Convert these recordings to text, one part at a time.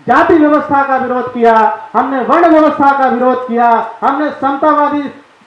जाति व्यवस्था का विरोध किया, हमने वर्ण व्यवस्था का विरोध किया, हमने समतावादी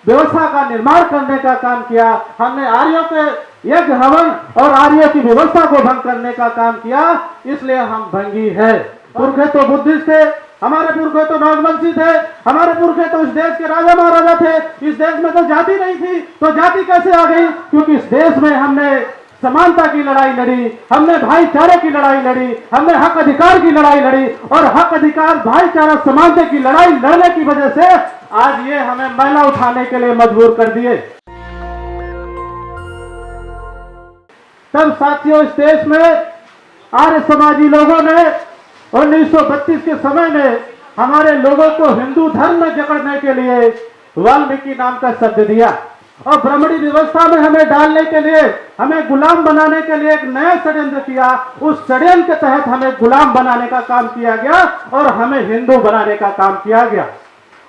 व्यवस्था का निर्माण करने का काम किया, हमने आर्यों के यज्ञ हवन और आर्यों की व्यवस्था को भंग करने का काम किया। इसलिए हम भंगी है। पुरखे तो बुद्धिस्ट थे, हमारे पुरखे तो नागवंशी थे, हमारे पुरखे तो इस देश के राजा महाराजा थे। इस देश में तो जाति नहीं थी, तो जाति कैसे आ गई? क्योंकि इस देश में हमने समानता की लड़ाई लड़ी, हमने भाईचारे की लड़ाई लड़ी, हमने हक अधिकार की लड़ाई लड़ी, और हक अधिकार भाईचारा समानता की लड़ाई लड़ने की वजह से आज ये हमें मैला उठाने के लिए मजबूर कर दिए। तब साथियों, इस देश में आर्य समाजी लोगों ने 1932 के समय में हमारे लोगों को हिंदू धर्म में जकड़ने के लिए वाल्मीकि नाम का शब्द दिया, और ब्राह्मणी व्यवस्था में हमें डालने के लिए, हमें गुलाम बनाने के लिए एक नया षड्यंत्र किया। उस षड्यंत्र के तहत हमें गुलाम बनाने का काम किया गया और हमें हिंदू बनाने का काम किया गया।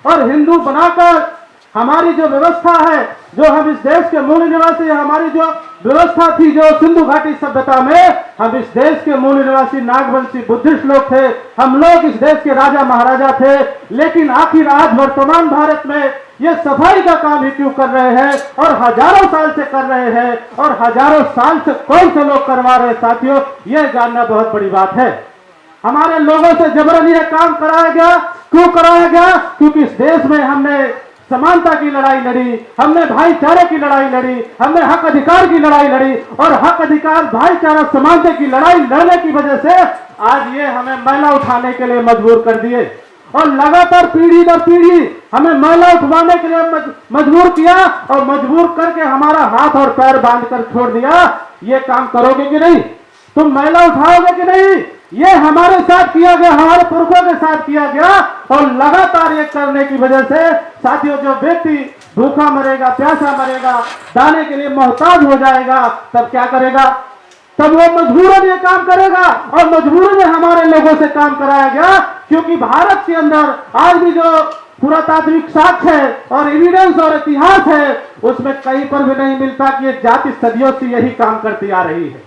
और हिंदू बनाकर हमारी जो व्यवस्था है, जो हम इस देश के मूल निवासी, हमारी जो व्यवस्था थी, जो सिंधु घाटी सभ्यता में हम इस देश के मूल निवासी नागवंशी बुद्धिस्ट लोग थे, हम लोग इस देश के राजा महाराजा थे। लेकिन आखिर आज वर्तमान भारत में ये सफाई का काम ही क्यों कर रहे हैं, और हजारों साल से कर रहे हैं, और हजारों साल से कौन से लोग करवा रहे हैं? साथियों, यह जानना बहुत बड़ी बात है। हमारे लोगों से जबरन यह काम कराया गया। क्यों कराया गया? क्योंकि इस देश में हमने समानता की लड़ाई लड़ी, हमने भाईचारे की लड़ाई लड़ी, हमने हक अधिकार की लड़ाई लड़ी, और हक अधिकार भाईचारा समानता की लड़ाई लड़ने की वजह से आज ये हमें मैला उठाने के लिए मजबूर कर दिए। और लगातार पीढ़ी दर पीढ़ी हमें मैला उठवाने के लिए मजबूर किया, और मजबूर करके हमारा हाथ और पैर बांध कर छोड़ दिया। ये काम करोगे कि नहीं? तुम मैला उठाओगे कि नहीं? ये हमारे साथ किया गया, हमारे पुरखों के साथ किया गया, और लगातार ये करने की वजह से साथियों, जो व्यक्ति भूखा मरेगा, प्यासा मरेगा, दाने के लिए मोहताज हो जाएगा, तब क्या करेगा? तब वो मजबूरन ये काम करेगा, और मजबूरन हमारे लोगों से काम कराया गया। क्योंकि भारत के अंदर आज भी जो पुरातात्विक साक्ष्य है और एविडेंस और इतिहास है, उसमें कहीं पर भी नहीं मिलता कि ये जाति सदियों से यही काम करती आ रही है।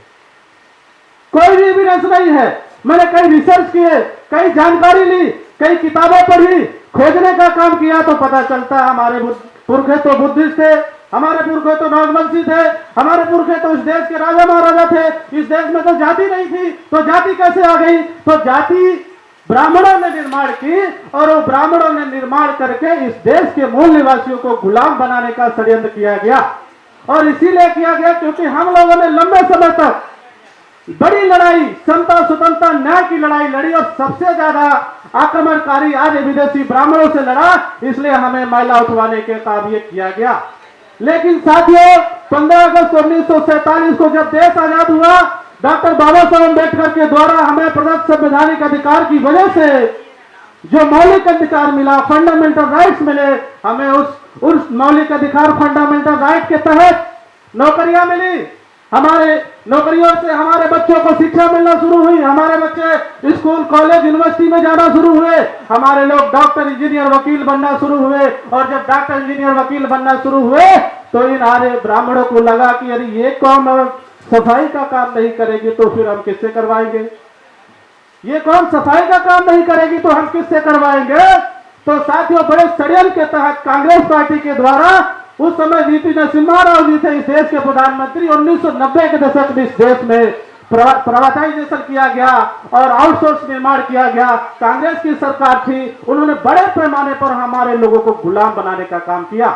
कोई भी एविडेंस नहीं है। मैंने कई रिसर्च किए, कई जानकारी ली, कई किताबें पढ़ी, खोजने का काम किया, तो पता चलता है हमारे पुरखे तो बुद्धिस्ट थे, हमारे पुरखे तो नागवंशी थे, हमारे पुरखे तो इस देश के राजा महाराजा थे। इस देश में तो जाति नहीं थी, तो जाति कैसे आ गई? तो जाति ब्राह्मणों ने निर्माण की, और वो ब्राह्मणों ने निर्माण करके इस देश के मूल निवासियों को गुलाम बनाने का षड्यंत्र किया गया। और इसीलिए किया गया क्योंकि हम लोगों ने लंबे समय तक बड़ी लड़ाई, समता स्वतंत्रता न्याय की लड़ाई लड़ी, और सबसे ज्यादा आक्रमणकारी आर्य विदेशी ब्राह्मणों से लड़ा। इसलिए हमें मैला उठवाने के काम ये किया गया। लेकिन साथियों, 15 अगस्त 1947 को जब देश आजाद हुआ, डॉक्टर बाबा साहब अम्बेडकर के द्वारा हमें प्रदत्त संवैधानिक अधिकार की वजह से जो मौलिक अधिकार मिला, फंडामेंटल राइट्स मिले, हमें उस मौलिक अधिकार फंडामेंटल राइट के तहत नौकरियां मिली। हमारे नौकरियों से हमारे बच्चों को शिक्षा मिलना शुरू हुई, हमारे बच्चे स्कूल कॉलेज यूनिवर्सिटी में जाना शुरू हुए, हमारे लोग डॉक्टर इंजीनियर वकील बनना शुरू हुए। और जब डॉक्टर इंजीनियर वकील बनना शुरू हुए, तो इन आर्य ब्राह्मणों को लगा कि अरे ये कौन सफाई का काम नहीं करेगी, तो फिर हम किससे करवाएंगे? ये कौन सफाई का काम नहीं करेगी, तो हम किससे करवाएंगे? तो साथियों, बड़े षड्यंत्र के तहत कांग्रेस पार्टी के द्वारा, उस समय वीपी नरसिम्हा राव जी थे इस देश के प्रधानमंत्री, 1990 के दशक में इस देश में प्राइवेटाइजेशन किया गया और आउटसोर्स निर्माण किया गया। कांग्रेस की सरकार थी, उन्होंने बड़े पैमाने पर हमारे लोगों को गुलाम बनाने का काम किया,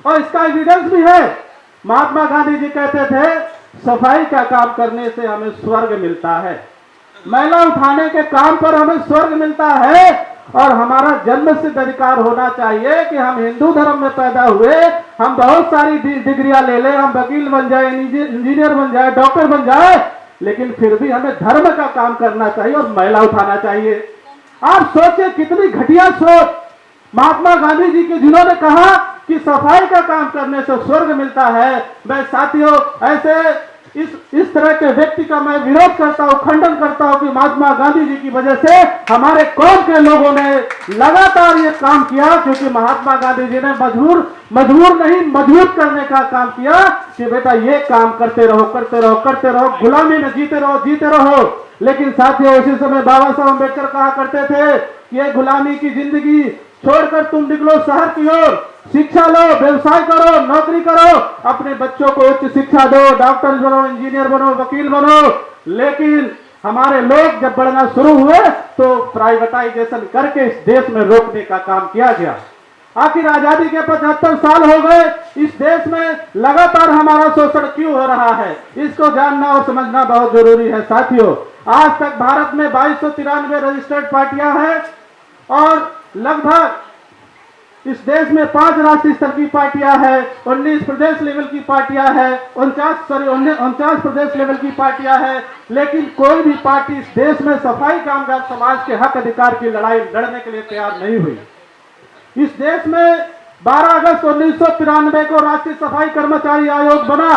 और इसका एविडेंस भी है। महात्मा गांधी जी कहते थे, सफाई का काम करने से हमें स्वर्ग मिलता है, मैला उठाने के काम पर हमें स्वर्ग मिलता है। और हमारा जन्म सिद्ध अधिकार होना चाहिए कि हम हिंदू धर्म में पैदा हुए, हम बहुत सारी डिग्रियां ले लें, हम वकील बन जाए, इंजीनियर बन जाए, डॉक्टर बन जाए, लेकिन फिर भी हमें धर्म का काम करना चाहिए और मैला उठाना चाहिए। आप सोचिए कितनी घटिया सोच महात्मा गांधी जी की, जिन्होंने कहा कि सफाई का काम करने से स्वर्ग मिलता है। मैं साथियों, ऐसे इस तरह के व्यक्ति का मैं विरोध करता हूं, खंडन करता हूं कि महात्मा गांधी जी की वजह से हमारे कौम के लोगों ने लगातार ये काम किया, क्योंकि महात्मा गांधी जी ने मजबूर नहीं मजबूत करने का काम किया कि बेटा ये काम करते रहो, गुलामी में जीते रहो। लेकिन साथियों, उसी समय बाबा साहब अम्बेडकर कहा करते थे कि ये गुलामी की जिंदगी छोड़कर तुम निकलो शहर की ओर, शिक्षा लो, व्यवसाय करो, नौकरी करो, अपने बच्चों को उच्च शिक्षा दो, डॉक्टर बनो, इंजीनियर बनो, वकील बनो। लेकिन हमारे लोग जब बढ़ना शुरू हुए तो प्राइवेटाइजेशन करके इस देश में रोकने का काम किया गया। आखिर आजादी के 75 साल हो गए, इस देश में लगातार हमारा शोषण क्यों हो रहा है, इसको जानना और समझना बहुत जरूरी है। साथियों, आज तक भारत में 2293 रजिस्टर्ड पार्टियां हैं और लगभग इस देश में 5 राष्ट्रीय स्तर की पार्टियां हैं, 19 प्रदेश लेवल की पार्टियां हैं, 49 प्रदेश लेवल की पार्टियां हैं। लेकिन कोई भी पार्टी इस देश में सफाई कामगार समाज के हक अधिकार की लड़ाई लड़ने के लिए तैयार नहीं हुई। इस देश में 12 अगस्त 1993 को राष्ट्रीय सफाई कर्मचारी आयोग बना,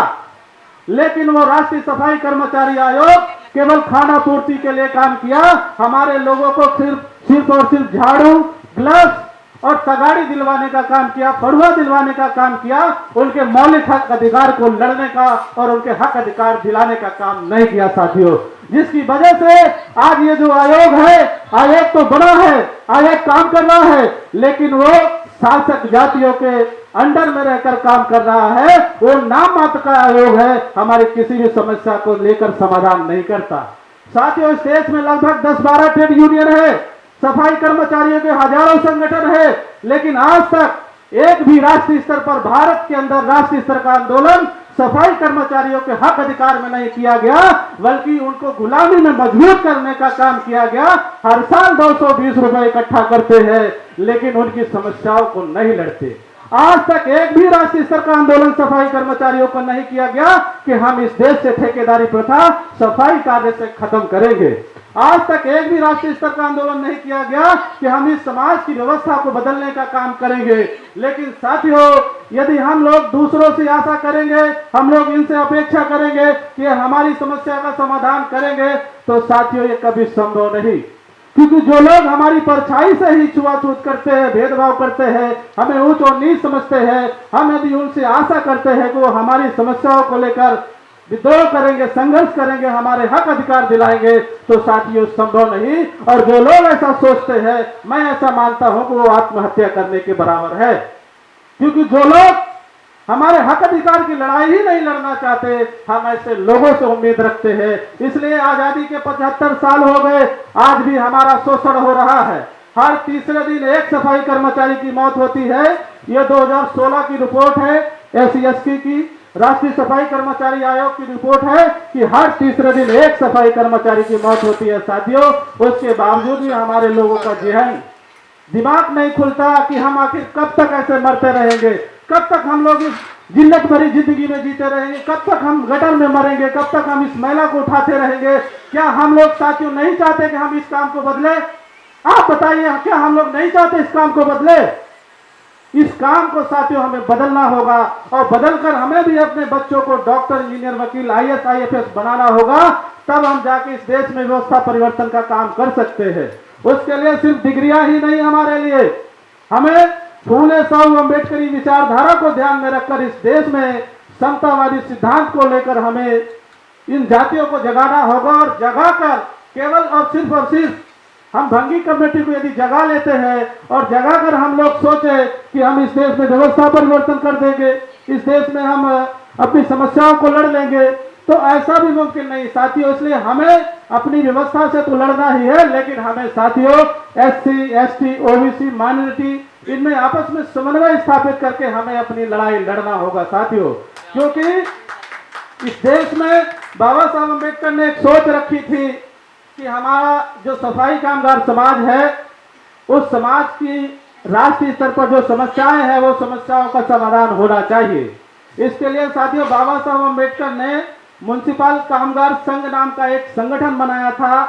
लेकिन वो राष्ट्रीय सफाई कर्मचारी आयोग केवल खाना पूर्ति के लिए काम किया। हमारे लोगों को सिर्फ और सिर्फ झाड़ू, ग्लव्स और तगाड़ी दिलवाने का काम किया, पढ़ुआ दिलवाने का काम किया। उनके मौलिक हक अधिकार को लड़ने का और उनके हक अधिकार दिलाने का काम नहीं किया साथियों, जिसकी वजह से आज ये जो आयोग है, आयोग तो बना है, आयोग काम कर रहा है, लेकिन वो शासक जातियों के अंडर में रहकर काम कर रहा है। वो नाम मात्र का आयोग है, हमारी किसी भी समस्या को लेकर समाधान नहीं करता। साथियों, इस देश में लगभग 10-12 ट्रेड यूनियन है, सफाई कर्मचारियों के हजारों संगठन है, लेकिन आज तक एक भी राष्ट्रीय स्तर पर भारत के अंदर राष्ट्रीय स्तर का आंदोलन सफाई कर्मचारियों के हक अधिकार में नहीं किया गया, बल्कि उनको गुलामी में मजबूत करने का काम किया गया। हर साल 220 रुपए इकट्ठा करते हैं, लेकिन उनकी समस्याओं को नहीं लड़ते। आज तक एक भी राष्ट्रीय स्तर का आंदोलन सफाई कर्मचारियों को नहीं किया गया कि हम इस देश से ठेकेदारी प्रथा सफाई कार्य से खत्म करेंगे। आज तक एक भी राष्ट्रीय स्तर का आंदोलन नहीं किया गया कि हम इस समाज की व्यवस्था को बदलने का काम करेंगे। लेकिन साथियों, यदि हम लोग दूसरों से आशा करेंगे, हम लोग इनसे अपेक्षा करेंगे कि हमारी समस्या का समाधान करेंगे, तो साथियों ये कभी संभव नहीं। क्योंकि जो लोग हमारी परछाई से ही छुआछूत करते हैं, भेदभाव करते हैं, हमें ऊंच और नीच समझते हैं, हम यदि उनसे आशा करते हैं कि वो हमारी समस्याओं को लेकर विद्रोह करेंगे, संघर्ष करेंगे, हमारे हक अधिकार दिलाएंगे, तो साथियों संभव नहीं। और जो लोग ऐसा सोचते हैं, मैं ऐसा मानता हूं कि वो आत्महत्या करने के बराबर है। क्योंकि जो लोग हमारे हक अधिकार की लड़ाई ही नहीं लड़ना चाहते, हम ऐसे लोगों से उम्मीद रखते हैं। इसलिए आजादी के 75 साल हो गए, आज भी हमारा शोषण हो रहा है। हर तीसरे दिन एक सफाई कर्मचारी की मौत होती है। ये 2016 की रिपोर्ट है, SC/ST की राष्ट्रीय सफाई कर्मचारी आयोग की रिपोर्ट है कि हर तीसरे दिन एक सफाई कर्मचारी की मौत होती है। साथियों, उसके बावजूद भी हमारे लोगों का जहन दिमाग नहीं खुलता कि हम आखिर कब तक ऐसे मरते रहेंगे, कब तक हम लोग इस जिल्लत भरी जिंदगी में जीते रहेंगे, कब तक हम गटर में मरेंगे, कब तक हम इस मैला को उठाते रहेंगे। क्या हम लोग साथियों नहीं चाहते कि हम इस काम को बदले? आप बताइए, क्या हम लोग नहीं चाहते इस काम को बदले? इस काम को साथियों हमें बदलना होगा, और बदलकर हमें भी अपने बच्चों को डॉक्टर, इंजीनियर, वकील, IAS, IFS बनाना होगा। तब हम जाके इस देश में व्यवस्था परिवर्तन का काम कर सकते हैं। उसके लिए सिर्फ डिग्रियां ही नहीं, हमारे लिए हमें फूले साहू अम्बेडकरी विचारधारा को ध्यान में रखकर इस देश में समतावादी सिद्धांत को लेकर हमें इन जातियों को जगाना होगा। और जगाकर केवल और सिर्फ हम भंगी कमेटी को यदि जगा लेते हैं और जगाकर हम लोग सोचे कि हम इस देश में व्यवस्था परिवर्तन कर देंगे, इस देश में हम अपनी समस्याओं को लड़ लेंगे, तो ऐसा भी मुमकिन नहीं साथियों। इसलिए हमें अपनी व्यवस्था से तो लड़ना ही है, लेकिन हमें साथियों SC, ST, OBC, माइनॉरिटी, इनमें आपस में समन्वय स्थापित करके हमें अपनी लड़ाई लड़ना होगा साथियों। क्योंकि इस देश में बाबा साहब अम्बेडकर ने एक सोच रखी थी कि हमारा जो सफाई कामगार समाज है, उस समाज की राष्ट्रीय स्तर पर जो समस्याएं हैं, वो समस्याओं का समाधान होना चाहिए। इसके लिए साथियों बाबा साहब अम्बेडकर ने म्युनिसिपल कामगार संघ नाम का एक संगठन बनाया था।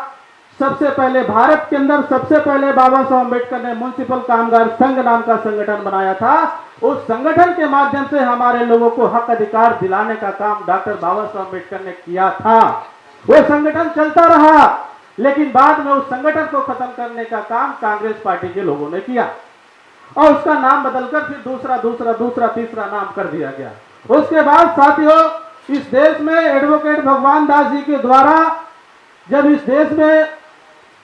सबसे पहले भारत के अंदर सबसे पहले बाबा साहब अम्बेडकर ने म्युनिसिपल कामगार संघ नाम का संगठन बनाया था। उस संगठन के माध्यम से हमारे लोगों को हक अधिकार दिलाने का काम डॉक्टर बाबा साहब अम्बेडकर ने किया था। वो संगठन चलता रहा, लेकिन बाद में उस संगठन को खत्म करने का काम कांग्रेस पार्टी के लोगों ने किया और उसका नाम बदलकर फिर दूसरा तीसरा नाम कर दिया गया। उसके बाद साथियों, इस देश में एडवोकेट भगवान दास जी के द्वारा जब इस देश में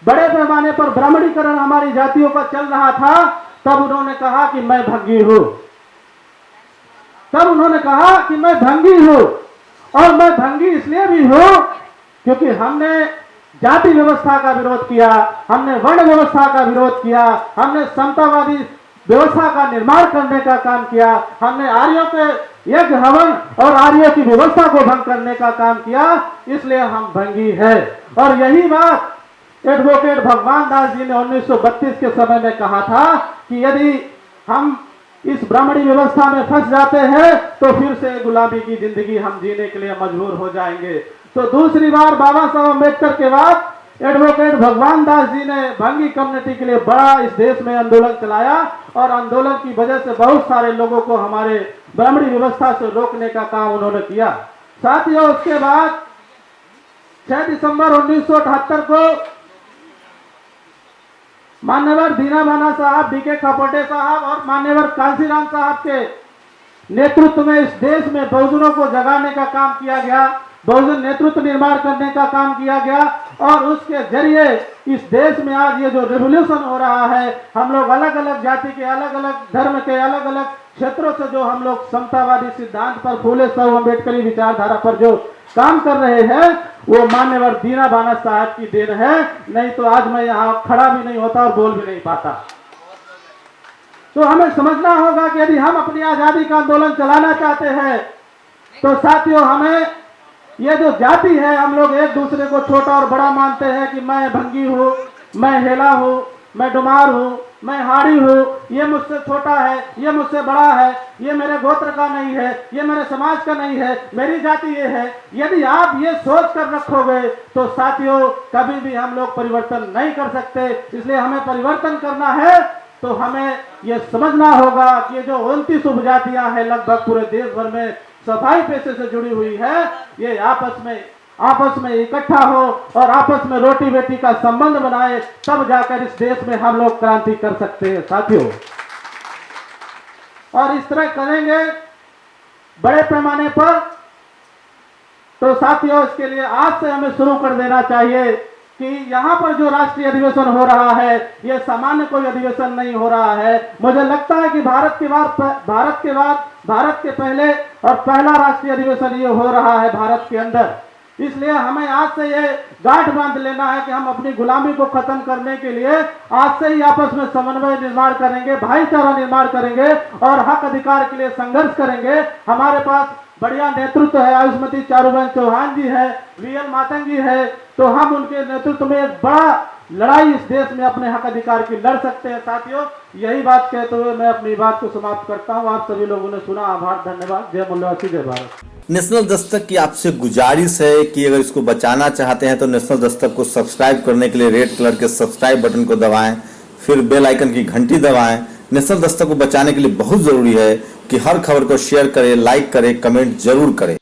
बड़े पैमाने पर ब्राह्मणीकरण हमारी जातियों का चल रहा था, तब उन्होंने कहा कि मैं भंगी हूं। और मैं भंगी इसलिए भी हूं क्योंकि हमने जाति व्यवस्था का विरोध किया, हमने वर्ण व्यवस्था का विरोध किया, हमने समतावादी व्यवस्था का निर्माण करने का काम किया, हमने आर्यों के यज्ञ हवन और आर्यों की व्यवस्था को भंग करने का काम किया, इसलिए हम भंगी है। और यही बात एडवोकेट भगवान दास जी ने 1932 के समय में कहा था कि यदि हम इस ब्राह्मणी व्यवस्था में फंस जाते हैं तो फिर से गुलामी की जिंदगी हम जीने के लिए मजबूर हो जाएंगे। तो दूसरी बार बाबा साहब अम्बेडकर के बाद एडवोकेट भगवान दास जी ने भंगी कम्युनिटी के लिए बड़ा इस देश में आंदोलन चलाया और आंदोलन की वजह से बहुत सारे लोगों को हमारे ब्राह्मणी व्यवस्था से रोकने का काम उन्होंने किया। साथियों, उसके बाद 6 दिसंबर 1978 को मान्यवर दीना भाना साहब, बीके खापोटे साहब और मान्यवर कांसीराम साहब के नेतृत्व में इस देश में बहुजनों को जगाने का काम किया गया, बहुजन नेतृत्व निर्माण करने का काम किया गया और उसके जरिए इस देश में आज ये जो रिवॉल्यूशन हो रहा है, हम लोग अलग अलग जाति के, अलग अलग धर्म के, अलग अलग क्षेत्रों से जो हम लोग समतावादी सिद्धांत पर, फूले साहब अम्बेडकरी विचारधारा पर जो काम कर रहे हैं, वो मान्यवर दीना भाना साहब की देन है। नहीं तो आज मैं यहाँ खड़ा भी नहीं होता और बोल भी नहीं पाता। तो हमें समझना होगा कि यदि हम अपनी आजादी का आंदोलन चलाना चाहते हैं तो साथियों, हमें ये जो जाति है, हम लोग एक दूसरे को छोटा और बड़ा मानते हैं कि मैं भंगी हूँ, मैं हेला हूँ, मैं डुमार हूँ, मैं हाड़ी हूँ, ये मुझसे छोटा है, ये मुझसे बड़ा है, ये मेरे गोत्र का नहीं है, ये मेरे समाज का नहीं है, मेरी जाति ये है। यदि आप ये सोच कर रखोगे तो साथियों, कभी भी हम लोग परिवर्तन नहीं कर सकते। इसलिए हमें परिवर्तन करना है तो हमें ये समझना होगा कि ये जो 29 उपजातियां हैं लगभग पूरे देश भर में सफाई पेशे से जुड़ी हुई है, ये आपस में इकट्ठा हो और आपस में रोटी बेटी का संबंध बनाए, तब जाकर इस देश में हम लोग क्रांति कर सकते हैं साथियों। और इस तरह करेंगे बड़े पैमाने पर तो साथियों, इसके लिए आज से हमें शुरू कर देना चाहिए कि यहाँ पर जो राष्ट्रीय अधिवेशन हो रहा है, ये सामान्य कोई अधिवेशन नहीं हो रहा है। मुझे लगता है कि भारत के पहले और पहला राष्ट्रीय अधिवेशन ये हो रहा है भारत के अंदर। इसलिए हमें आज से ये गांठ बांध लेना है कि हम अपनी गुलामी को खत्म करने के लिए आज से ही आपस में समन्वय निर्माण करेंगे, भाईचारा निर्माण करेंगे और हक अधिकार के लिए संघर्ष करेंगे। हमारे पास बढ़िया नेतृत्व है, आयुष्मती चारूबेन चौहान जी है, वीएल मातंग जी है, तो हम उनके नेतृत्व में एक बड़ा लड़ाई इस देश में अपने हक अधिकार की लड़ सकते हैं साथियों। यही बात कहते हुए मैं अपनी बात को समाप्त करता हूं। आप सभी लोगों ने सुना, आभार, धन्यवाद। जय मूल्यवासी, जय भारत। नेशनल दस्तक की आपसे गुजारिश है कि अगर इसको बचाना चाहते हैं तो नेशनल दस्तक को सब्सक्राइब करने के लिए रेड कलर के सब्सक्राइब बटन को दबाएं, फिर बेल आइकन की घंटी दबाएं। नेशनल दस्तक को बचाने के लिए बहुत जरूरी है कि हर खबर को शेयर करें, लाइक करें, कमेंट जरूर करें।